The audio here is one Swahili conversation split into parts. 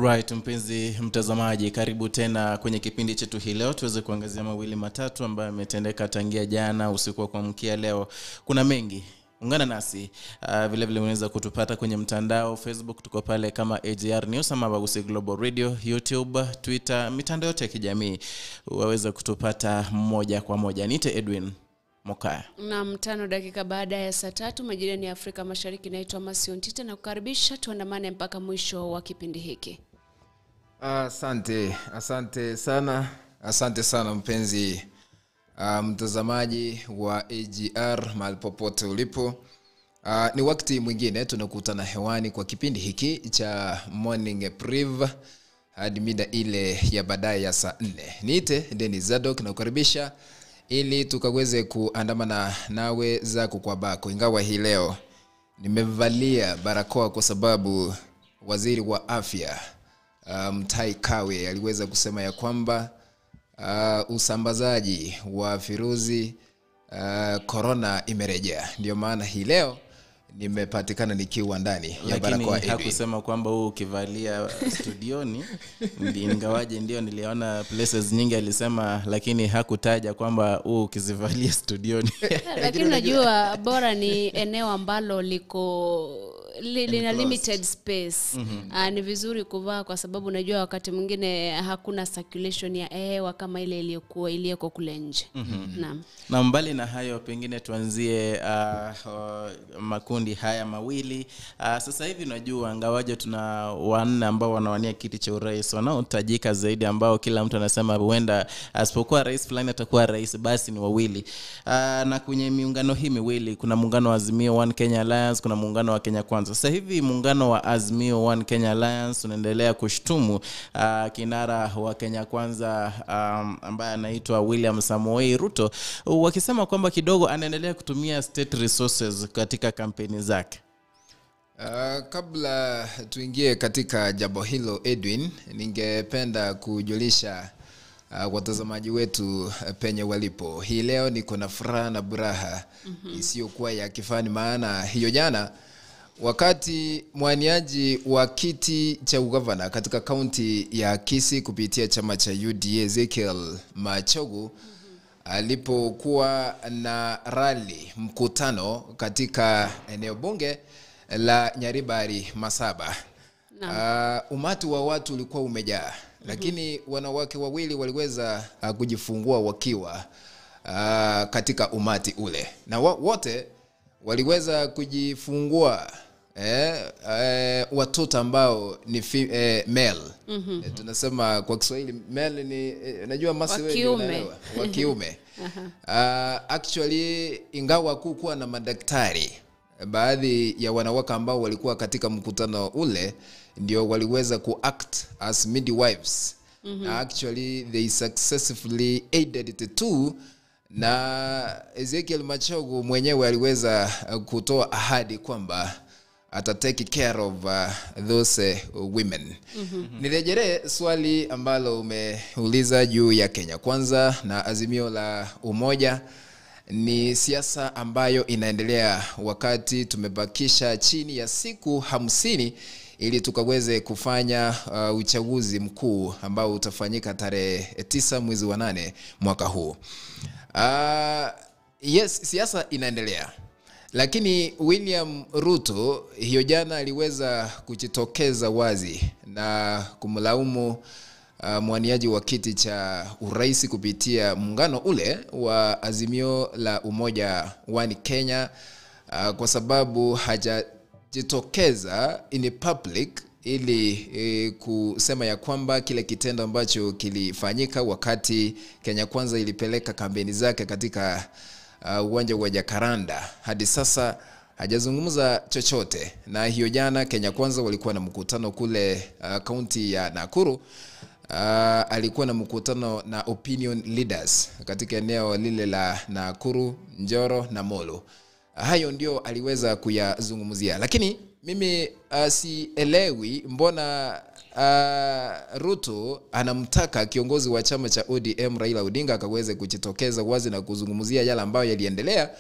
Right, mpenzi mtazamaji, karibu tena kwenye kipindi chetu hii leo. Tuweze kuangazia mawili matatu ambayo yametendeka tangia jana usiku wa kuamkia leo. Kuna mengi. Ungana nasi. Vile vile unaweza kutupata kwenye mtandao Facebook, tuko pale kama AGR News ama Bagusi Global Radio, YouTube, Twitter, mitandao yote ya kijamii. Waweza kutupata moja kwa moja. Niite Edwin Mokaya. Na 5 dakika baada ya saa 3 majirani ya Afrika Mashariki, naitwa Masiontita na kukaribisha tuandamane mpaka mwisho wa kipindi hiki. Asante sana mpenzi mtazamaji wa AGR mahali popote ulipo. Ni wakati mwingine tunakutana hewani kwa kipindi hiki cha Morning Priv hadi mida ile ya baadaye ya saa 4. Niite Dennis Zadok na kukaribisha ili tukaweze kuandamana nawe za kwa bako. Ingawa hii leo nimevalia barakoa kwa sababu waziri wa afya Mutahi Kagwe aliweza kusema ya kwamba usambazaji wa virusi corona imerejea. Ndio maana hii leo nimepatikana nikiwa ndani ya barakoa. Lakini hakusema kwamba ukivalia studioni. Ingawaje ndio niliona places nyingi alisema, lakini hakutaja kwamba ukizivalia studioni. Lakini unajua bora ni eneo ambalo lina limited space. Ni vizuri kuvaa kwa sababu unajua wakati mwingine hakuna circulation ya hewa kama ile iliyoko kule nje. Naam. Na mbali na hayo, pengine tuanzie makundi haya mawili. Sasa hivi unajua ngawaje tuna wanne ambao wanawania kiti cha urais, wanaotajika zaidi ambao kila mtu anasema huenda asipokuwa rais fulani atakuwa rais, basi ni wawili. Na kwenye miungano hii miwili kuna muungano wa Azimio One Kenya Alliance, kuna muungano wa Kenya Kwanza. Sasa hivi muungano wa Azimio One Kenya Alliance unaendelea kushtumu kinara wa Kenya Kwanza ambaye anaitwa William Samoei Ruto, wakisema kwamba kidogo anaendelea kutumia state resources katika kampeni zake. Kabla tuingie katika jambo hilo Edwin, ningependa kujulisha watazamaji wetu penye walipo. Hii leo niko na furaha na buraha isiyokuwa ya kifani, maana hiyo jana wakati mwaniaji wa kiti cha ugavana katika kaunti ya Kisii kupitia chama cha UDA Ezekiel Machogu alipokuwa na rally mkutano katika eneo bunge la Nyaribari Masaba, umati wa watu ulikuwa umejaa, lakini wanawake wawili waliweza kujifungua wakiwa katika umati ule, na wote waliweza kujifungua watoto ambao ni male. Tunasema kwa Kiswahili male ni najua masi wengi wanaelewa, wa kiume. Actually ingawa kukuwa na madaktari, baadhi ya wanawake ambao walikuwa katika mkutano ule ndio waliweza kuact as midwives. Actually they successfully aided the two, na Ezekiel Machogu mwenyewe aliweza kutoa ahadi kwamba atatake care of those women. Nirejelee swali ambalo umeuliza juu ya Kenya Kwanza na Azimio la Umoja. Ni siasa ambayo inaendelea wakati tumebakisha chini ya siku 50 ili tukaweze kufanya uchaguzi mkuu ambao utafanyika tarehe 9 mwezi wa 8 mwaka huu. Yes, siasa inaendelea. Lakini William Ruto hiyo jana aliweza kujitokeza wazi na kumlaumu mwaniaji wa kiti cha urais kupitia muungano ule wa Azimio la Umoja One Kenya kwa sababu hajajitokeza in public ili kusema ya kwamba kile kitendo ambacho kilifanyika wakati Kenya Kwanza ilipeleka kampeni zake katika uwanja wa Jacaranda hadi sasa hajazungumza chochote. Na hiyo jana Kenya Kwanza walikuwa na mkutano kule kaunti ya Nakuru. Alikuwa na mkutano na opinion leaders katika eneo lile la Nakuru, Njoro na Molo. Hayo ndio aliweza kuyazungumzia. Lakini mimi sielewi mbona Ruto anamtaka kiongozi wa chama cha ODM Raila Odinga akaweze kujitokeza wazi na kuzungumzia yale ambayo yaliendelea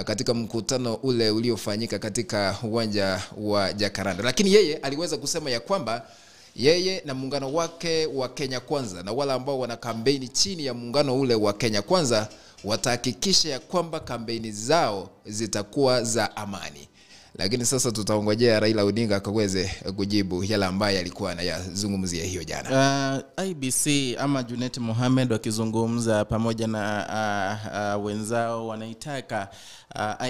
katika mkutano ule uliofanyika katika uwanja wa Jacaranda. Lakini yeye aliweza kusema ya kwamba yeye na muungano wake wa Kenya Kwanza na wale ambao wana kampeni chini ya muungano ule wa Kenya Kwanza watahakikisha ya kwamba kampeni zao zitakuwa za amani. Lakini sasa tutaongojea Raila Odinga akaweze kujibu yale ambayo alikuwa anayazungumzia hiyo jana. IBC ama Junet Mohamed wakizungumza pamoja na wenzao wanaitaka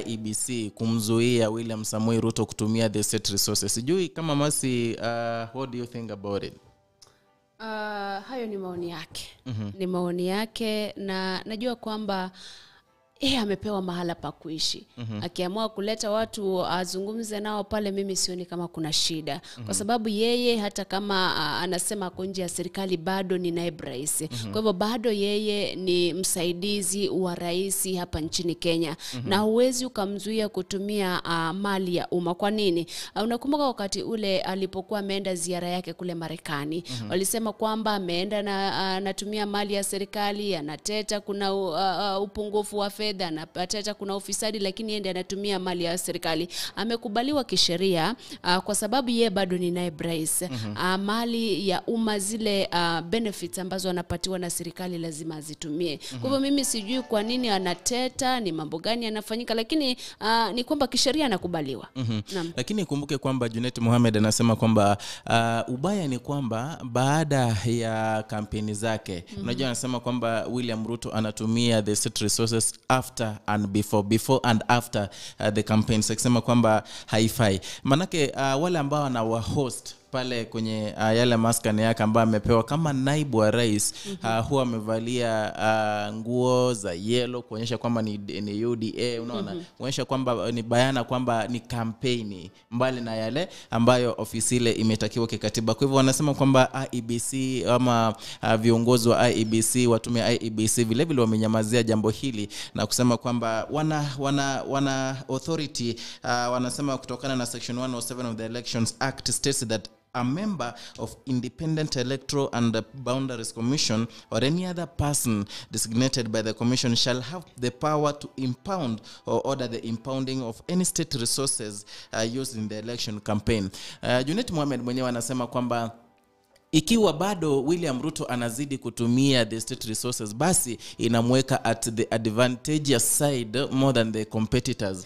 IEBC kumzuia William Samoei Ruto kutumia the state resources. Sijui kama Masi, what do you think about it? Hayo ni maoni yake. Ni maoni yake, na najua kwamba amepewa mahala pa kuishi. Akiamua kuleta watu azungumze nao pale, mimi sioni kama kuna shida. Kwa sababu yeye hata kama anasema nje ya serikali bado ni naibu rais. Kwa hivyo bado yeye ni msaidizi wa rais hapa nchini Kenya. Na huwezi ukamzuia kutumia mali ya umma. Kwa nini? Unakumbuka wakati ule alipokuwa ameenda ziara yake kule Marekani, walisema kwamba ameenda na anatumia mali ya serikali, anateta kuna upungufu wa fedha, anapata kuna ufisadi, lakini yeye ndiye anatumia mali ya serikali. Amekubaliwa kisheria kwa sababu yeye bado ni naibu rais. Mali ya umma, zile benefits ambazo anapatiwa na serikali lazima azitumie. Kwa hivyo mimi sijui kwa nini anateta, ni mambo gani yanafanyika, lakini ni kwamba kisheria anakubaliwa. Lakini kumbuke kwamba Junet Mohamed anasema kwamba ubaya ni kwamba baada ya kampeni zake, unajua anasema kwamba William Ruto anatumia the state resources after and before and after the campaigns. Akisema kwamba haifai. Manake wale ambao anawa host pale kwenye yale maskani yake ambayo amepewa kama naibu wa rais, huwa amevalia nguo za yellow kuonyesha kwamba ni UDA, unaona, kuonyesha kwamba ni bayana kwamba ni kampeni mbali na yale ambayo ofisi ile imetakiwa kikatiba. Kwa hivyo wanasema kwamba IEBC ama viongozi wa IEBC, watumia IEBC vile vile wamenyamazia jambo hili na kusema kwamba wana authority. Wanasema kutokana na section 107 of the Elections Act states that a member of Independent Electoral and Boundaries Commission or any other person designated by the commission shall have the power to impound or order the impounding of any state resources used in the election campaign. Junet Mohamed mwenyewe anasema kwamba ikiwa bado William Ruto anazidi kutumia the state resources, basi inamweka at the advantageous side more than the competitors.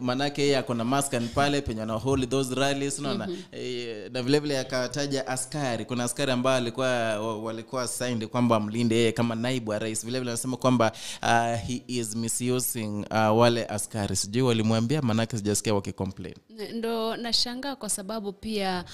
Manake yeye akona maskan pale penye na hold those rallies, unaona. Na vile vile akataja askari, kuna askari ambao walikuwa signed kwamba mlinde yeye kama naibu wa rais. Vile vile anasema kwamba he is misusing wale askari. Sijui walimwambia, manake sijasikia wakicomplain. Ndo nashangaa kwa sababu pia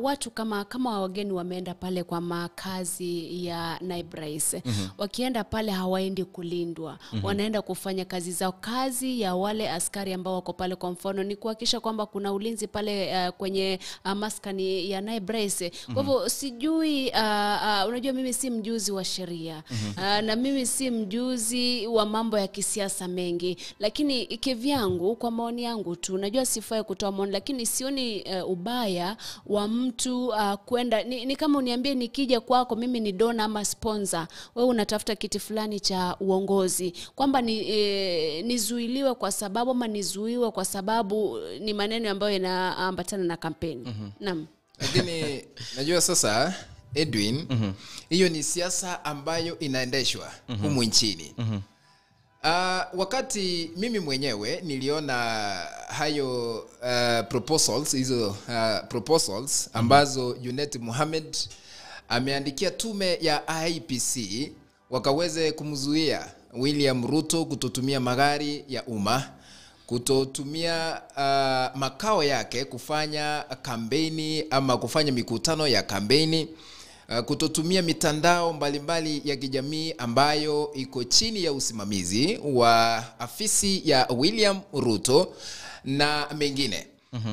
watu kama wageni wameenda pale kwa makazi ya naibu rais. Wakienda pale hawaendi kulindwa. Wanaenda kufanya kazi zao. Kazi ya wale askari ambao wako pale kwa mfano ni kuhakikisha kwamba kuna ulinzi pale kwenye maskani ya naibu rais. Kwa hivyo sijui, unajua mimi si mjuzi wa sheria. Na mimi si mjuzi wa mambo ya kisiasa mengi. Lakini kivyangu, kwa maoni yangu tu, najua sifai kutoa maoni, lakini sioni ubaya wa mtu kwenda ni kama uniambie nikija kwako mimi ni dona ama sponsor, wewe unatafuta kiti fulani cha uongozi, kwamba nizuiliwe kwa sababu ama nizuiwe kwa sababu ni maneno ambayo yanaambatana na kampeni. Naam. Lakini najua sasa Edwin, hiyo ni siasa ambayo inaendeshwa humu nchini. Wakati mimi mwenyewe niliona hayo proposals ambazo Junet Mohamed ameandikia tume ya IEBC wakaweze kumzuia William Ruto kutotumia magari ya umma, kutotumia makao yake kufanya kampeni ama kufanya mikutano ya kampeni, kutotumia mitandao mbalimbali ya kijamii ambayo iko chini ya usimamizi wa afisi ya William Ruto na mengine.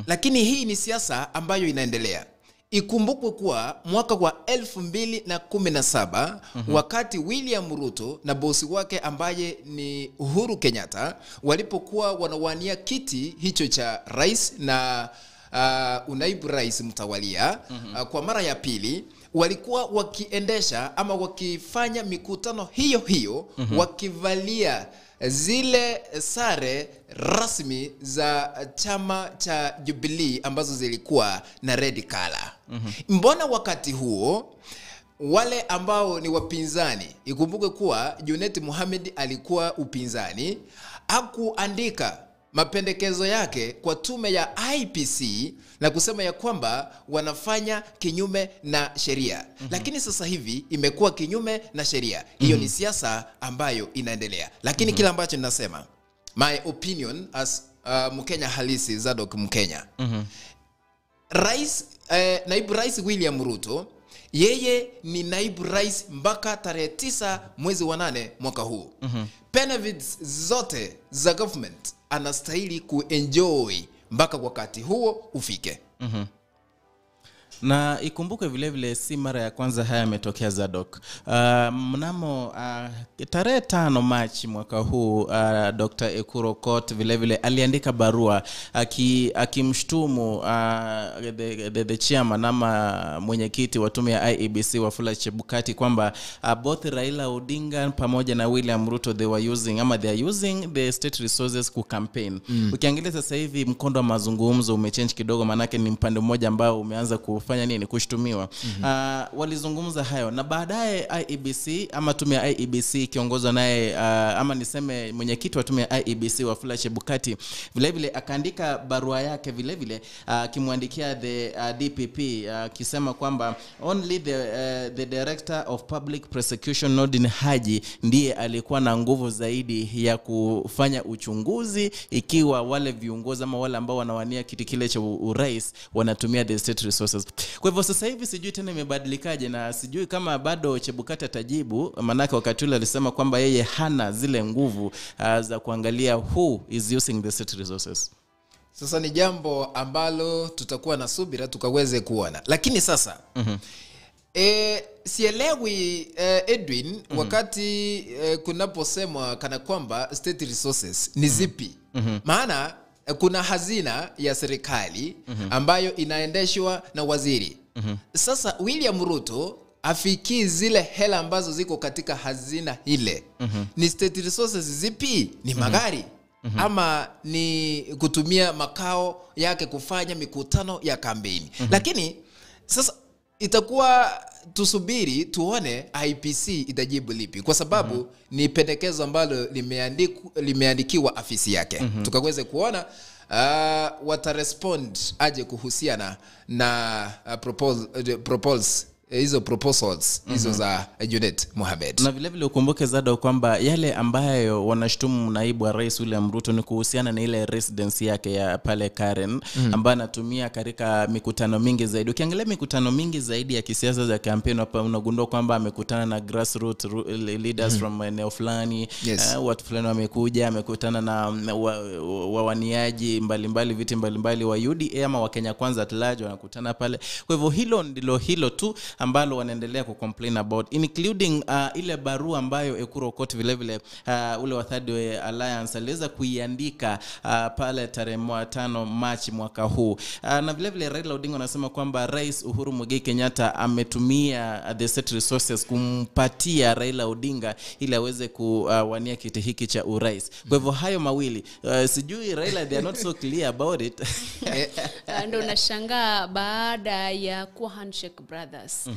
Lakini hii ni siasa ambayo inaendelea. Ikumbukwe kuwa mwaka wa 2017 wakati William Ruto na bosi wake ambaye ni Uhuru Kenyatta walipokuwa wanawania kiti hicho cha rais na unaibu rais mtawalia kwa mara ya pili, walikuwa wakiendesha ama wakifanya mikutano hiyo wakivalia zile sare rasmi za chama cha Jubilee ambazo zilikuwa na red color. Mbona wakati huo wale ambao ni wapinzani, ikumbuke kuwa Junet Mohamed alikuwa upinzani, hakuandika mapendekezo yake kwa tume ya IPC na kusema ya kwamba wanafanya kinyume na sheria. Lakini sasa hivi imekuwa kinyume na sheria. Hiyo ni siasa ambayo inaendelea. Lakini kila ambacho ninasema, my opinion as Mkenya halisi, Zadok Mkenya. Naibu Rais William Ruto, yeye ni naibu rais mpaka tarehe 9 mwezi wa 8 mwaka huu. Benefits zote za government anastahili kuenjoy mpaka wakati huo ufike. Na ikumbuke vile vile si mara ya kwanza haya yametokea, Zadok. Mnamo tarehe 5 Machi mwaka huu, Dr. Ekuro Kot vile vile aliandika barua akimshtumu the chairman ama mwenyekiti wa tume ya IEBC Wafula Chebukati kwamba both Raila Odinga pamoja na William Ruto they are using the state resources ku campaign. Ukiangalia sasa hivi mkondo wa mazungumzo umechange kidogo, manake ni mpande mmoja ambao umeanza kufanya nini, kushtumiwa. Walizungumza hayo na baadaye IEBC ama tume ya IEBC kiongozwa naye ama niseme mwenyekiti wa tume ya IEBC Wafula Chebukati vile vile akaandika barua yake vile vile akimwandikia the DPP akisema kwamba only the director of public prosecution Nordin Haji ndiye alikuwa na nguvu zaidi ya kufanya uchunguzi ikiwa wale viongozi ama wale ambao wanawania kiti kile cha urais wanatumia the state resources. Kwa hivyo sasa hivi sijui tena imebadilikaje, na sijui kama bado Chebukati atajibu, manake wakati ule alisema kwamba yeye hana zile nguvu za kuangalia who is using the state resources. Sasa ni jambo ambalo tutakuwa na subira tukaweze kuona. Lakini sasa sielewi Edwin, wakati kunaposemwa kana kwamba state resources ni zipi? Maana kuna hazina ya serikali ambayo inaendeshwa na waziri. Sasa William Ruto afiki zile hela ambazo ziko katika hazina ile. Ni state resources zipi? Ni magari ama ni kutumia makao yake kufanya mikutano ya kampeni? Lakini sasa itakuwa tusubiri tuone IPC itajibu lipi, kwa sababu ni pendekezo ambalo limeandikiwa afisi yake. Tukaweze kuona watarespond aje kuhusiana na proposals hizo za Junet Mohamed. Na vile vile ukumbuke Zado kwamba yale ambayo wanashtumu naibu wa rais William Ruto ni kuhusiana na ile residence yake ya pale Karen ambayo anatumia katika mikutano mingi zaidi. Ukiangalia mikutano mingi zaidi ya kisiasa za kampeni hapa unagundua kwamba amekutana na grassroots leaders from eneo fulani. Watu fulani wamekuja, amekutana na wawaniaji mbalimbali, viti mbalimbali wa UDA ama wa Kenya Kwanza at large wanakutana pale. Kwa hivyo hilo ndilo hilo tu ambalo wanaendelea kucomplain about, including ile barua ambayo Ekuro Kot vile vile ule wa Third Way Alliance aliweza kuiandika pale tarehe 5 Machi mwaka huu. Na vile vile Raila Odinga anasema kwamba Rais Uhuru Muigai Kenyatta ametumia the state resources kumpatia Raila Odinga ili aweze kuwania kiti hiki cha urais. Kwa hivyo hayo mawili sijui Raila they are not so clear about it. Ndio nashangaa baada ya kuwa handshake brothers.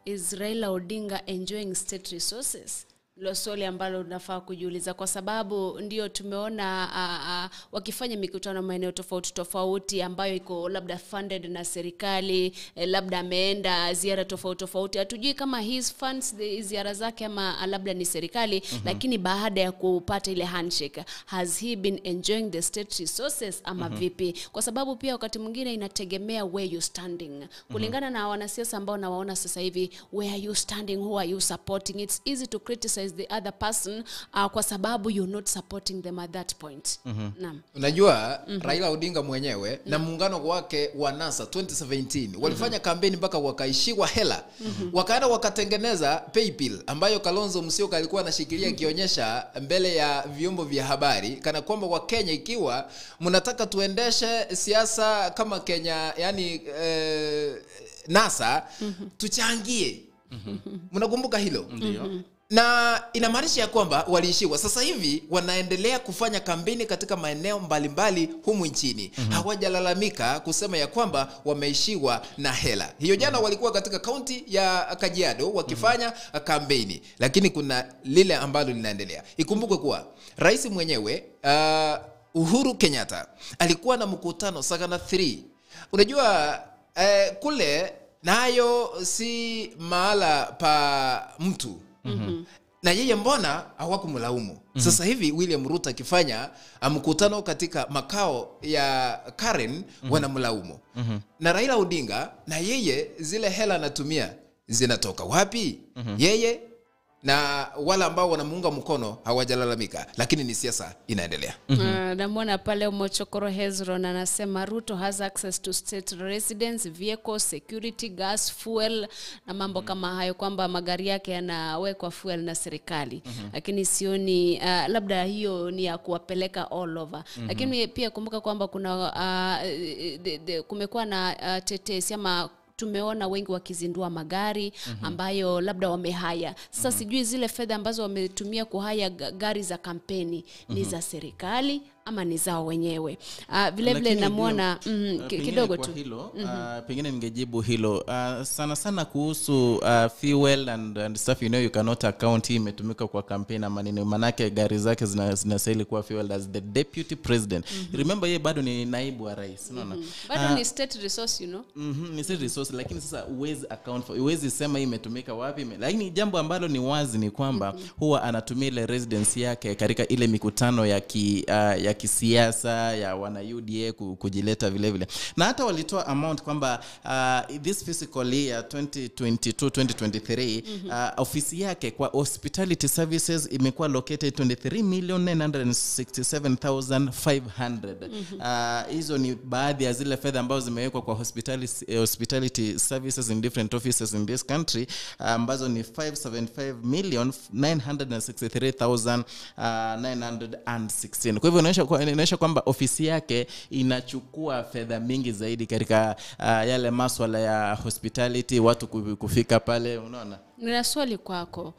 Is Raila Odinga enjoying state resources? Lo swali ambalo unafaa kujiuliza, kwa sababu ndio tumeona wakifanya mikutano maeneo tofauti tofauti ambayo iko labda funded na serikali, labda ameenda ziara tofauti tofauti. Hatujui kama his funds ziara zake ama labda ni serikali, lakini baada ya kupata ile handshake has he been enjoying the state resources ama vipi? Kwa sababu pia wakati mwingine inategemea where you standing. Kulingana na wanasiasa ambao nawaona sasa hivi, where are you standing, who are you supporting? It's easy to criticize the other person kwa sababu you're not supporting them at that point. Naam. Unajua Raila Odinga mwenyewe na muungano wake wa NASA 2017 walifanya kampeni mpaka wakaishiwa hela. Wakaenda wakatengeneza PayPal ambayo Kalonzo Musyoka alikuwa anashikilia kionyesha mbele ya vyombo vya habari kana kwamba wa Kenya, ikiwa mnataka tuendeshe siasa kama Kenya, yani NASA tuchangie. Mnakumbuka hilo? Ndio. Na inamaanisha ya kwamba waliishiwa. Sasa hivi wanaendelea kufanya kampeni katika maeneo mbalimbali humu nchini. Hawajalalamika kusema ya kwamba wameishiwa na hela. Hiyo jana walikuwa katika kaunti ya Kajiado wakifanya kampeni. Lakini kuna lile ambalo linaendelea. Ikumbukwe kuwa rais mwenyewe Uhuru Kenyatta alikuwa na mkutano Sagana 3. Unajua kule nayo si mahala pa mtu. Na yeye mbona hawakumlaumu? Sasa hivi William Ruto akifanya mkutano katika makao ya Karen wanamlaumu. Na Raila Odinga na yeye zile hela anatumia zinatoka wapi? Yeye na wala ambao wanamuunga mkono hawajalalamika, lakini ni siasa inaendelea. Namwona pale Mochokoro Hezron anasema Ruto has access to state residence, vehicles, security, gas, fuel na mambo kama hayo, kwamba magari yake yanawekwa fuel na serikali. Lakini sioni labda hiyo ni ya kuwapeleka all over. Lakini pia kumbuka kwamba kuna kumekuwa na tetesi ama tumeona wengi wakizindua magari ambayo labda wamehaya. Sasa sijui zile fedha ambazo wametumia kuhaya gari za kampeni ni za serikali ama ni zao wenyewe. Vile vile namuona kidogo tu hilo, pengine ningejibu hilo sana kuhusu fuel and stuff. You know, you cannot account hii imetumika kwa campaign ama nini, manake gari zake zinastahili kuwa fuel as the deputy president. Remember yeye bado ni naibu wa rais, unaona. Bado ni state resource, you know. Ni state resource, lakini sasa uwezi account for, uwezi sema hii imetumika wapi. Lakini jambo ambalo ni wazi ni kwamba huwa anatumia ile residence yake katika ile mikutano ya kisiasa ya wana UDA kujileta vile vile. Na hata walitoa amount kwamba this fiscal year 2022-2023 ofisi yake kwa hospitality services imekuwa located 23,967,500. Hizo ni baadhi ya zile fedha ambazo zimewekwa kwa hospitality services in different offices in this country, ambazo ni 575,963,916. Kwa hivyo inaonyesha kwamba ofisi yake inachukua fedha mingi zaidi katika yale masuala ya hospitality, watu kufika pale, unaona. Nina swali kwako.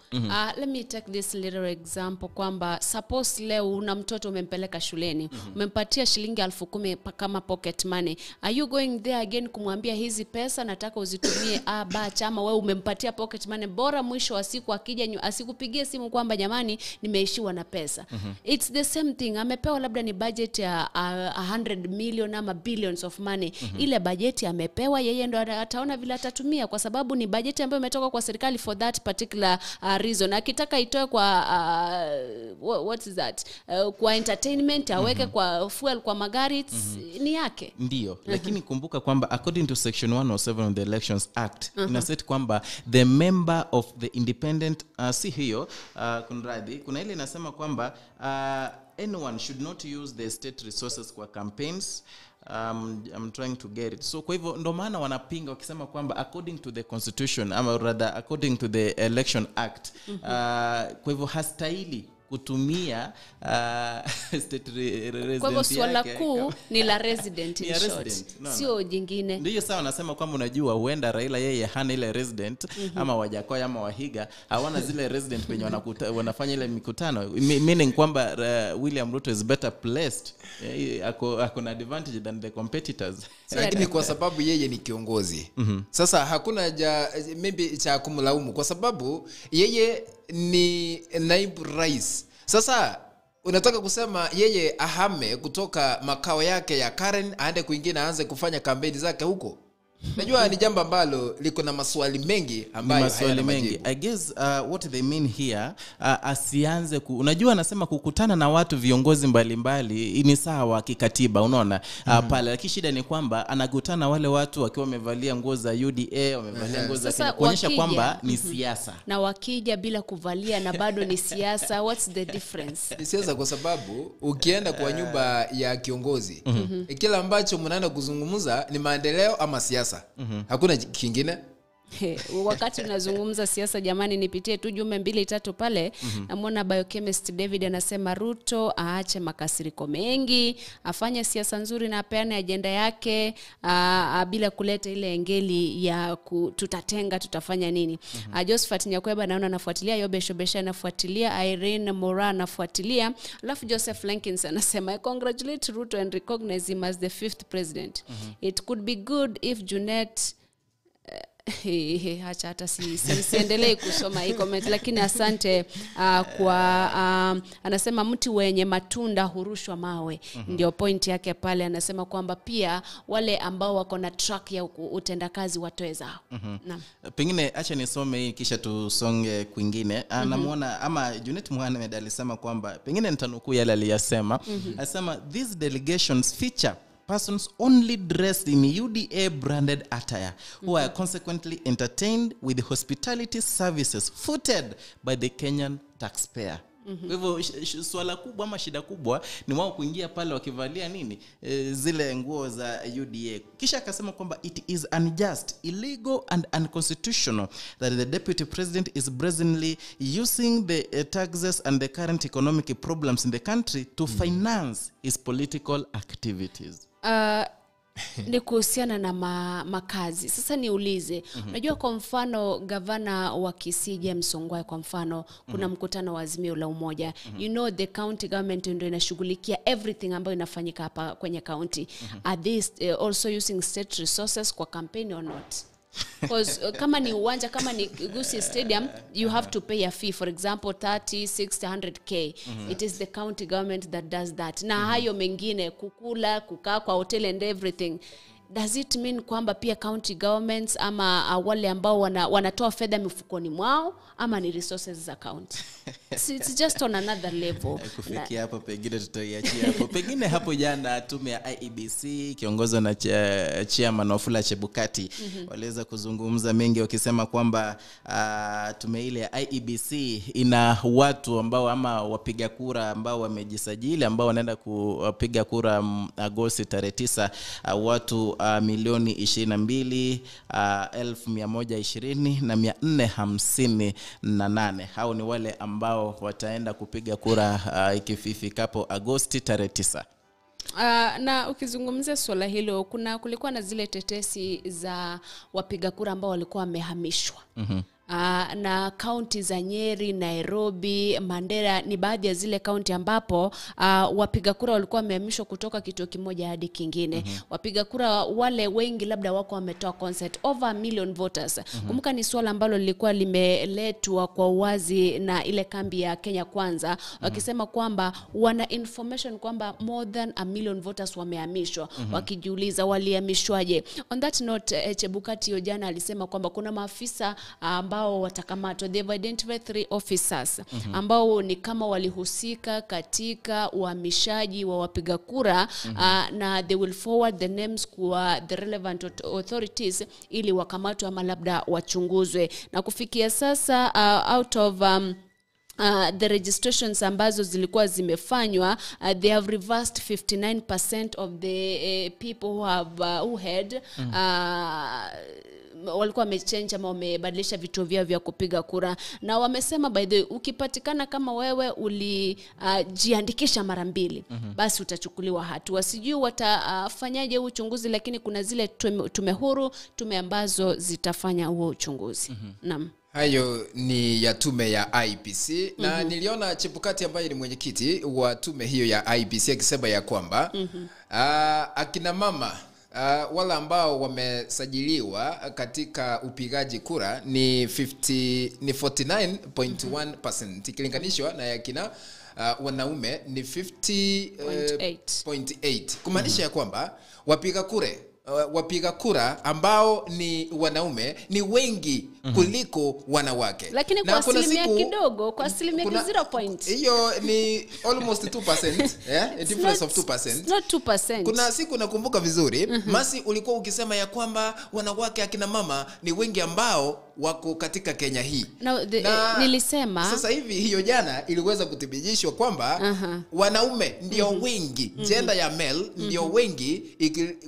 Let me take this little example kwamba suppose leo una mtoto umempeleka shuleni, umempatia shilingi 10,000 kama pocket money. Are you going there again kumwambia hizi pesa nataka uzitumie bacha, ama wewe umempatia pocket money, bora mwisho wa siku akija asikupigie simu kwamba jamani nimeishiwa na pesa. It's the same thing. Amepewa labda ni budget ya 100 million ama billions of money. Ile budget amepewa, yeye ndo ataona vile atatumia, kwa sababu ni budget ambayo imetoka kwa serikali for that particular reason. Akitaka itoe kwa what is that, kwa entertainment, aweke kwa fuel, kwa magari, ni yake. Ndio, lakini kumbuka kwamba according to section 107 of the Elections Act inasema kwamba the member of the independent si hiyo kuna ile inasema kwamba anyone should not use the state resources for campaigns. I'm trying to get it. So kwa hivyo ndo maana wanapinga wakisema kwamba according to the constitution, ama rather according to the Election Act, kwa hivyo hastahili kutumia state resident. Kwa hivyo swala kuu ni la resident in short. Sio jingine. Ndio sawa, nasema kwamba unajua huenda Raila yeye hana ile resident ama Wajakoya ama Wahiga hawana zile resident kwenye wanafanya ile mikutano, meaning kwamba William Ruto is better placed, ako na advantage than the competitors. Lakini kwa sababu yeye ni kiongozi. Sasa hakuna maybe cha kumlaumu kwa sababu yeye ni naibu rais. Sasa unataka kusema yeye ahame kutoka makao yake ya Karen aende kwingine aanze kufanya kampeni zake huko? Najua ni jambo ambalo liko na maswali mengi ambayo hayana majibu. I guess what they mean here, asianze unajua anasema kukutana na watu viongozi mbalimbali ni sawa kikatiba, unaona pale, lakini shida ni kwamba anakutana wale watu wakiwa wamevalia nguo za UDA, wamevalia nguo za kuonyesha kwamba ni siasa. Na wakija bila kuvalia na bado ni siasa, what's the difference? Ni siasa kwa sababu ukienda kwa nyumba ya kiongozi, kila ambacho mnaenda kuzungumza ni maendeleo ama siasa. Hakuna kingine. Wakati unazungumza siasa jamani, nipitie tu jumbe 2-3 pale. Namuona biochemist David anasema Ruto aache makasiriko mengi, afanye siasa nzuri na apeane agenda yake bila kuleta ile engeli ya tutatenga tutafanya nini. Josephat Nyakweba naona anafuatilia, Yobe Shobesha anafuatilia, Irene Mora anafuatilia, alafu Joseph Lenkins anasema I congratulate Ruto and recognize him as the 5th president. It could be good if Junet acha hata siendelee kusoma hii comment, lakini asante kwa anasema mti wenye matunda hurushwa mawe. Ndio point yake pale. Anasema kwamba pia wale ambao wako na track ya utendakazi watoweza. Naam. Pengine acha nisome hii kisha tusonge kwingine. Namuona ama Junet Mohamed alisema kwamba pengine nitanukuu yale aliyasema. Anasema these delegations feature persons only dressed in UDA branded attire who are consequently entertained with hospitality services footed by the Kenyan taxpayer. Kwa hivyo swala kubwa ama shida kubwa ni wao kuingia pale wakivalia nini zile nguo za UDA. Kisha akasema kwamba it is unjust, illegal and unconstitutional that the deputy president is brazenly using the taxes and the current economic problems in the country to finance his political activities. Ni kuhusiana na makazi. Sasa niulize, unajua kwa mfano gavana wa Kisii James Ongwae kwa mfano, kuna mkutano wa Azimio la Umoja. You know the county government ndio inashughulikia everything ambayo inafanyika hapa kwenye county. Are they also using state resources kwa campaign or not? Because kama ni uwanja, kama ni Gusii Stadium, you have to pay a fee, for example 30, 60, 100k. It is the county government that does that. Na hayo mengine kukula, kukaa kwa hotel and everything. Does it mean kwamba pia county governments ama wale ambao wanatoa fedha mifukoni mwao ama ni resources za county? It's just on another level. Kufikia hapo pengine tutaiachia hapo. Pengine hapo jana tume ya IEBC kiongozwa na chairman Wafula Chebukati waliweza kuzungumza mengi wakisema kwamba tume ile ya IEBC ina watu ambao ama wapiga kura ambao wamejisajili ambao wanaenda kupiga kura Agosti tarehe 9, watu milioni 22,120,458. Hao ni wale ambao wataenda kupiga kura ikifikapo Agosti tarehe 9. Na ukizungumzia swala hilo, kulikuwa na zile tetesi za wapiga kura ambao walikuwa wamehamishwa. Na kaunti za Nyeri, Nairobi, Mandera ni baadhi ya zile kaunti ambapo wapiga kura walikuwa wamehamishwa kutoka kituo kimoja hadi kingine. Wapiga kura wale wengi labda wako wametoa consent, over 1 million voters. Kumbuka ni swala ambalo lilikuwa limeletwa kwa uwazi na ile kambi ya Kenya Kwanza, wakisema kwamba wana information kwamba more than 1 million voters wamehamishwa. Wakijiuliza walihamishwaje. On that note, Chebukati jana alisema kwamba kuna maafisa ambao watakamatwa. They've identified 3 officers ambao ni kama walihusika katika uhamishaji wa wapiga kura, na they will forward the names kwa the relevant authorities ili wakamatwe ama labda wachunguzwe. Na kufikia sasa out of the registrations ambazo zilikuwa zimefanywa, they have reversed 59% of the people who had walikuwa wamechange ama wamebadilisha vituo vyao vya kupiga kura. Na wamesema by the way, ukipatikana kama wewe ulijiandikisha mara 2, basi utachukuliwa hatua. Sijui watafanyaje uchunguzi, lakini kuna zile tume huru, tume ambazo zitafanya huo uchunguzi. Naam. Hayo ni ya tume ya IEBC na niliona Chebukati ambaye ni mwenyekiti wa tume hiyo ya IEBC akisema ya kwamba akina mama wala ambao wamesajiliwa katika upigaji kura ni 49.1% ikilinganishwa na yakina wanaume ni 50.8. Kumaanisha ya kwamba wapiga kura ambao ni wanaume ni wengi kuliko wanawake. Lakini kwa asilimia kidogo, kwa asilimia 0. Hiyo ni almost 2%, a difference of 2%. Not 2%. Kuna siku nakumbuka vizuri, Masi ulikuwa ukisema ya kwamba wanawake akina mama ni wengi ambao wako katika Kenya hii. Nilisema sasa hivi hiyo jana iliweza kuthibitishwa kwamba wanaume ndio wengi, gender ya male ndio wengi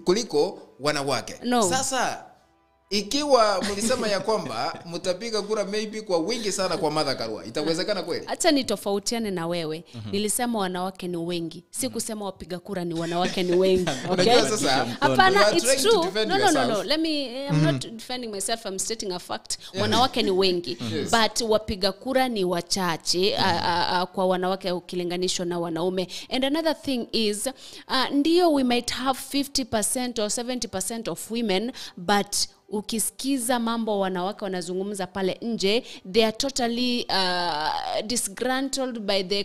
kuliko wanawake. No. Sasa ikiwa mlisema ya kwamba mtapiga kura maybe kwa wingi sana kwa Martha Karua, itawezekana kweli? Acha nitofautiane na wewe. Nilisema wanawake ni wengi. Si kusema wapiga kura ni wanawake ni wengi. Okay? Hapana, it's true. No. Let me I'm not defending myself. I'm stating a fact. Wanawake ni wengi. But wapiga kura ni wachache kwa wanawake ukilinganishwa na wanaume. And another thing is ndio we might have 50% or 70% of women, but ukisikiza mambo wanawake wanazungumza pale nje, they are totally disgruntled by the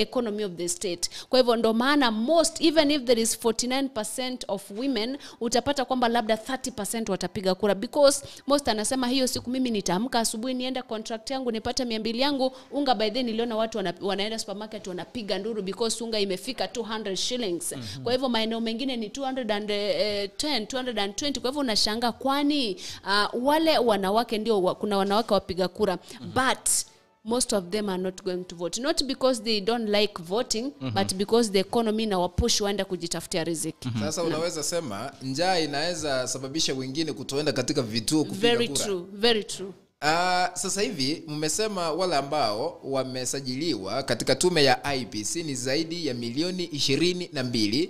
economy of the state. Kwa hivyo ndo maana most, even if there is 49% of women, utapata kwamba labda 30% watapiga kura, because most anasema hiyo siku mimi nitaamka asubuhi nienda contract yangu nipate 200 yangu unga, by then niliona watu wanaenda supermarket wanapiga nduru because unga imefika 200 shillings. Kwa hivyo maeneo mengine ni 210, 220. Kwa hivyo unashangaa kwani wale wanawake ndio kuna wanawake wapiga kura, but most of them are not going to vote, not because they don't like voting, but because the economy na wapush waenda kujitafutia riziki. Sasa unaweza sema njaa inaweza sababisha wengine kutoenda katika vituo kupiga kura. Very true. Sasa hivi mmesema wale ambao wamesajiliwa katika tume ya IEBC ni zaidi ya milioni 22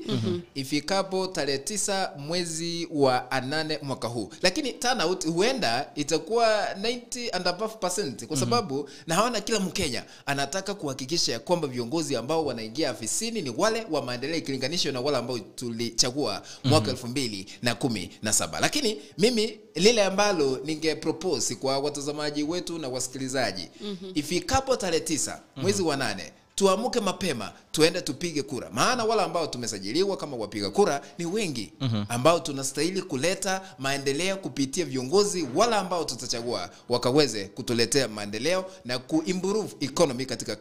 ifikapo tarehe 9 mwezi wa 8 mwaka huu. Lakini turnout huenda itakuwa 90 and above % kwa sababu na hawana kila Mkenya anataka kuhakikisha ya kwamba viongozi ambao wanaingia afisini ni wale wa maendeleo ikilinganishwa na wale ambao tulichagua mwaka 2017. Lakini mimi lile ambalo ninge propose kwa watazamaji wetu na wasikilizaji, ifikapo tarehe 9 mwezi wa 8 tuamuke mapema tuende tupige kura, maana wala ambao tumesajiliwa kama wapiga kura ni wengi ambao tunastahili kuleta maendeleo kupitia viongozi wala ambao tutachagua wakaweze kutuletea maendeleo na kuimprove economy katika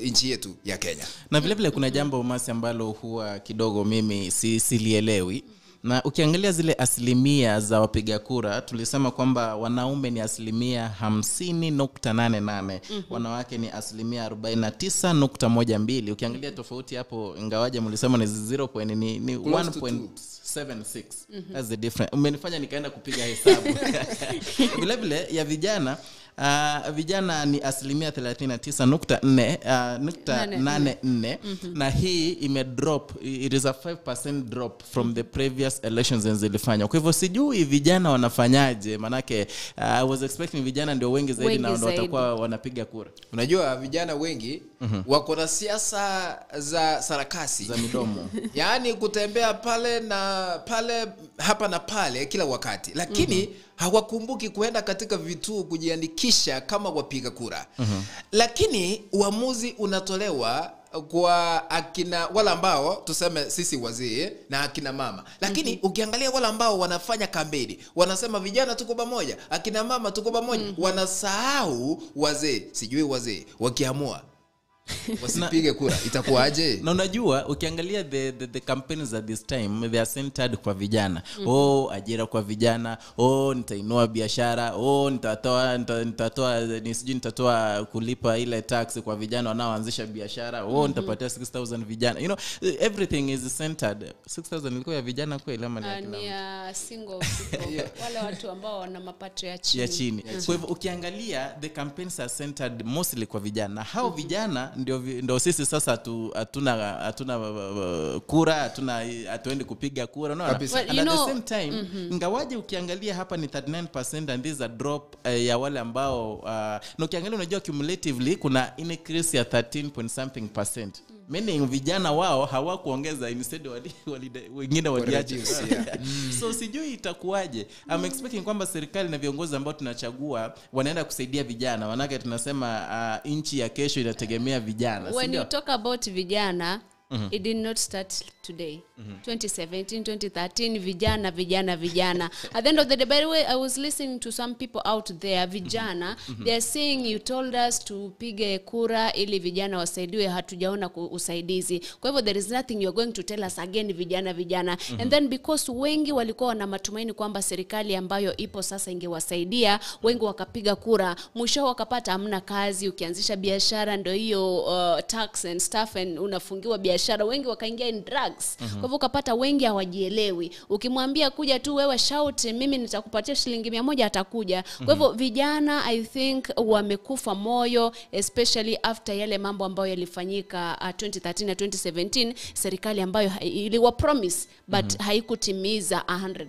nchi yetu ya Kenya. Na vile vile kuna jambo masi ambalo huwa kidogo mimi silielewi. Na ukiangalia zile asilimia za wapiga kura, tulisema kwamba wanaume ni asilimia 50.88, wanawake ni asilimia 49.12. Ukiangalia tofauti hapo, ingawaje mlisema ni 1.76. That's the difference. Umenifanya nikaenda kupiga hesabu. Vile vile ya vijana, vijana ni asilimia 39.84, na hii imedrop. It is a 5% drop from the previous elections zilifanywa. Kwa hivyo sijui vijana wanafanyaje, manake I was expecting vijana ndio wengi zaidi na ndio watakuwa wanapiga kura. Unajua vijana wengi wako na siasa za sarakasi za midomo. Yaani kutembea pale na pale, hapa na pale kila wakati, lakini hawakumbuki kuenda katika vituo kujiandikisha kama wapiga kura. Lakini uamuzi unatolewa kwa akina wala ambao tuseme sisi wazee na akina mama. Lakini ukiangalia wala ambao wanafanya kampeni, wanasema vijana tuko pamoja, akina mama tuko pamoja, wanasahau wazee. Sijui wazee wakiamua wasipige kura itakuwaje? Na unajua ukiangalia the campaigns at this time, they are centered kwa vijana. Ajira kwa vijana, nitainua biashara, nitatoa kulipa ile tax kwa vijana wanaoanzisha biashara, nitapatia 6000 vijana. You know, everything is centered. 6000 ilikuwa ya vijana kweli ama ni ya kila? Ni single people. Wale watu ambao wana mapato ya chini. Kwa hivyo ukiangalia the campaigns are centered mostly kwa vijana. Hao vijana ndio sisi sasa hatuna kura, hatuendi kupiga kura, no. And at the same time, ingawaje ukiangalia hapa ni 39% and this is a drop ya wale ambao na ukiangalia unajua cumulatively kuna increase ya 13.something%. Meaning vijana wao hawakuongeza, instead wengine waliacha. So sijui itakuwaje. I'm expecting kwamba serikali na viongozi ambao tunachagua wanaenda kusaidia vijana. Manake tunasema nchi ya kesho inategemea vijana. When you talk about vijana, it did not start today. 2017, 2013, vijana. At the end of the day, by the way, I was listening to some people out there, vijana, they are saying you told us to pige kura ili vijana wasaidiwe, hatujaona usaidizi. Kwa hivyo there is nothing you are going to tell us again, vijana. And then because wengi walikuwa na matumaini kwamba serikali ambayo ipo sasa ingewasaidia, wengi wakapiga kura, mwisho wakapata hamna kazi, ukianzisha biashara ndio hiyo tax and stuff and unafungiwa biashara biashara, wengi wakaingia in drugs. Kwa hivyo ukapata wengi hawajielewi. Ukimwambia kuja tu wewe shout mimi nitakupatia shilingi 100 atakuja. Kwa hivyo vijana I think wamekufa moyo, especially after yale mambo ambayo yalifanyika 2013 na 2017, serikali ambayo iliwa promise but haikutimiza 100%.